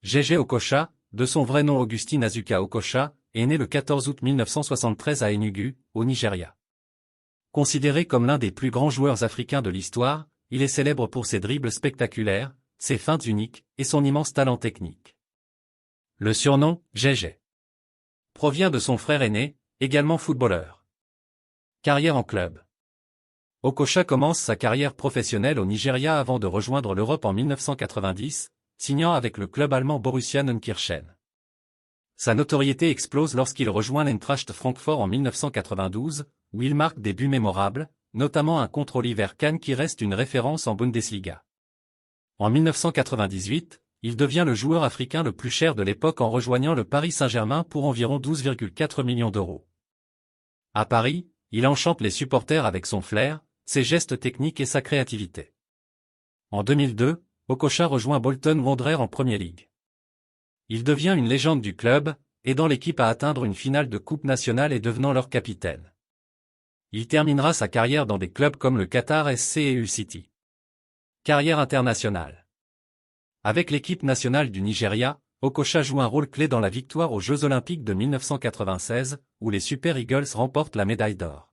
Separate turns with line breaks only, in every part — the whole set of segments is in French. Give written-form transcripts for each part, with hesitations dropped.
Gégé Okocha, de son vrai nom Augustine Azuka Okocha, est né le 14 août 1973 à Enugu, au Nigeria. Considéré comme l'un des plus grands joueurs africains de l'histoire, il est célèbre pour ses dribbles spectaculaires, ses feintes uniques et son immense talent technique. Le surnom, Gégé, provient de son frère aîné, également footballeur. Carrière en club. Okocha commence sa carrière professionnelle au Nigeria avant de rejoindre l'Europe en 1990, signant avec le club allemand Borussia Neunkirchen. Sa notoriété explose lorsqu'il rejoint l'Eintracht Francfort en 1992, où il marque des buts mémorables, notamment un contre Oliver Kahn qui reste une référence en Bundesliga. En 1998, il devient le joueur africain le plus cher de l'époque en rejoignant le Paris Saint-Germain pour environ 12,4 millions d'euros. À Paris, il enchante les supporters avec son flair, ses gestes techniques et sa créativité. En 2002, Okocha rejoint Bolton Wanderers en Premier League. Il devient une légende du club, aidant l'équipe à atteindre une finale de Coupe nationale et devenant leur capitaine. Il terminera sa carrière dans des clubs comme le Qatar SC et Hull City. Carrière internationale. Avec l'équipe nationale du Nigeria, Okocha joue un rôle clé dans la victoire aux Jeux Olympiques de 1996, où les Super Eagles remportent la médaille d'or.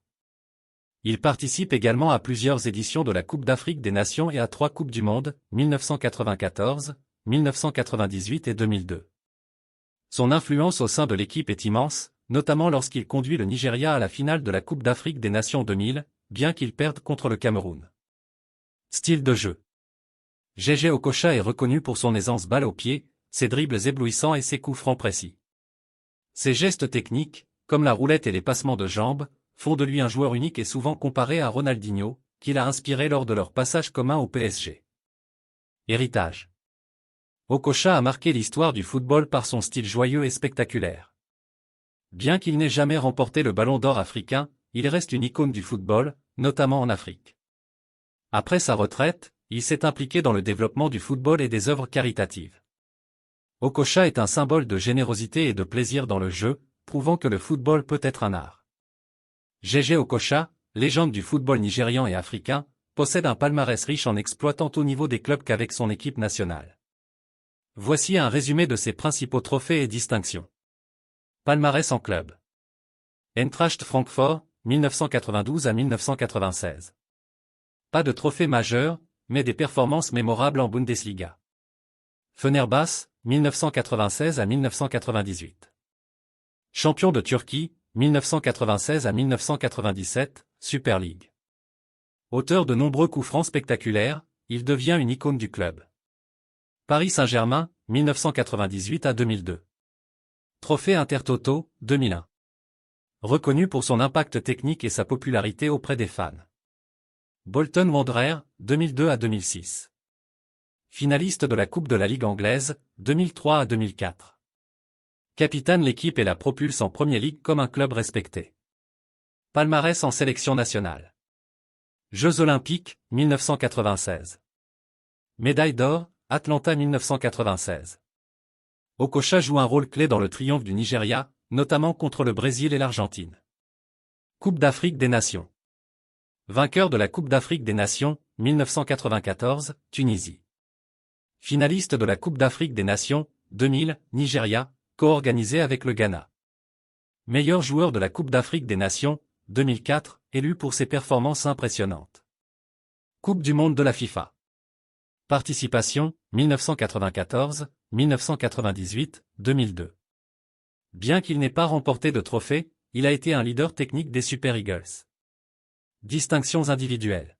Il participe également à plusieurs éditions de la Coupe d'Afrique des Nations et à 3 Coupes du Monde, 1994, 1998 et 2002. Son influence au sein de l'équipe est immense, notamment lorsqu'il conduit le Nigeria à la finale de la Coupe d'Afrique des Nations 2000, bien qu'il perde contre le Cameroun. Style de jeu. Gégé Okocha est reconnu pour son aisance balle au pied, ses dribbles éblouissants et ses coups francs précis. Ses gestes techniques, comme la roulette et les passements de jambes, font de lui un joueur unique et souvent comparé à Ronaldinho, qu'il a inspiré lors de leur passage commun au PSG. Héritage. Okocha a marqué l'histoire du football par son style joyeux et spectaculaire. Bien qu'il n'ait jamais remporté le Ballon d'Or africain, il reste une icône du football, notamment en Afrique. Après sa retraite, il s'est impliqué dans le développement du football et des œuvres caritatives. Okocha est un symbole de générosité et de plaisir dans le jeu, prouvant que le football peut être un art. Gégé Okocha, légende du football nigérian et africain, possède un palmarès riche en exploits tant au niveau des clubs qu'avec son équipe nationale. Voici un résumé de ses principaux trophées et distinctions. Palmarès en club. Eintracht Francfort, 1992 à 1996. Pas de trophée majeur, mais des performances mémorables en Bundesliga. Fenerbahçe, 1996 à 1998. Champion de Turquie, 1996 à 1997, Super League. Auteur de nombreux coups francs spectaculaires, il devient une icône du club. Paris Saint-Germain, 1998 à 2002. Trophée Intertoto, 2001. Reconnu pour son impact technique et sa popularité auprès des fans. Bolton Wanderers, 2002 à 2006. Finaliste de la Coupe de la Ligue anglaise, 2003 à 2004. Capitaine l'équipe et la propulse en Premier League comme un club respecté. Palmarès en sélection nationale. Jeux Olympiques, 1996. Médaille d'or, Atlanta 1996. Okocha joue un rôle clé dans le triomphe du Nigeria, notamment contre le Brésil et l'Argentine. Coupe d'Afrique des Nations. Vainqueur de la Coupe d'Afrique des Nations, 1994, Tunisie. Finaliste de la Coupe d'Afrique des Nations, 2000, Nigeria, co-organisée avec le Ghana. Meilleur joueur de la Coupe d'Afrique des Nations, 2004, élu pour ses performances impressionnantes. Coupe du monde de la FIFA. Participation, 1994, 1998, 2002. Bien qu'il n'ait pas remporté de trophée, il a été un leader technique des Super Eagles. Distinctions individuelles.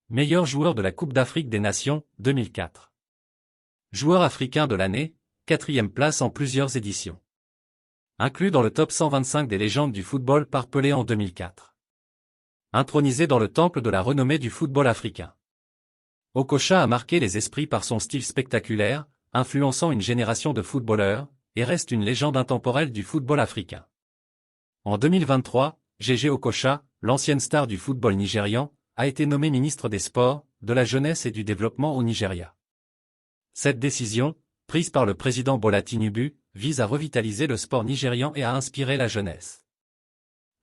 Meilleur joueur de la Coupe d'Afrique des Nations, 2004. Joueur africain de l'année, 4e place en plusieurs éditions. Inclus dans le top 125 des légendes du football par Pelé en 2004. Intronisé dans le temple de la renommée du football africain. Okocha a marqué les esprits par son style spectaculaire, influençant une génération de footballeurs, et reste une légende intemporelle du football africain. En 2023, Gégé Okocha, l'ancienne star du football nigérian, a été nommé ministre des Sports, de la Jeunesse et du Développement au Nigeria. Cette décision, prise par le président Bola Tinubu, vise à revitaliser le sport nigérian et à inspirer la jeunesse.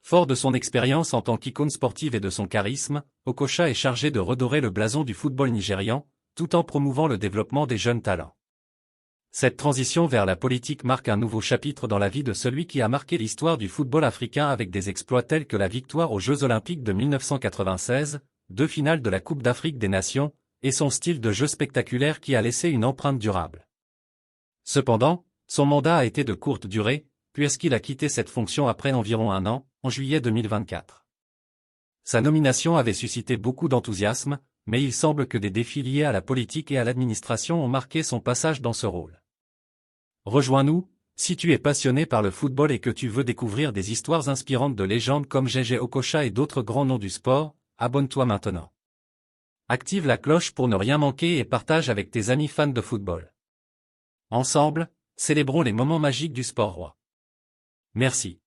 Fort de son expérience en tant qu'icône sportive et de son charisme, Okocha est chargé de redorer le blason du football nigérian, tout en promouvant le développement des jeunes talents. Cette transition vers la politique marque un nouveau chapitre dans la vie de celui qui a marqué l'histoire du football africain avec des exploits tels que la victoire aux Jeux Olympiques de 1996, 2 finales de la Coupe d'Afrique des Nations, et son style de jeu spectaculaire qui a laissé une empreinte durable. Cependant, son mandat a été de courte durée, puisqu'il a quitté cette fonction après environ un an, en juillet 2024. Sa nomination avait suscité beaucoup d'enthousiasme, mais il semble que des défis liés à la politique et à l'administration ont marqué son passage dans ce rôle. Rejoins-nous, si tu es passionné par le football et que tu veux découvrir des histoires inspirantes de légendes comme Jay Okocha et d'autres grands noms du sport, abonne-toi maintenant. Active la cloche pour ne rien manquer et partage avec tes amis fans de football. Ensemble, célébrons les moments magiques du sport roi. Merci.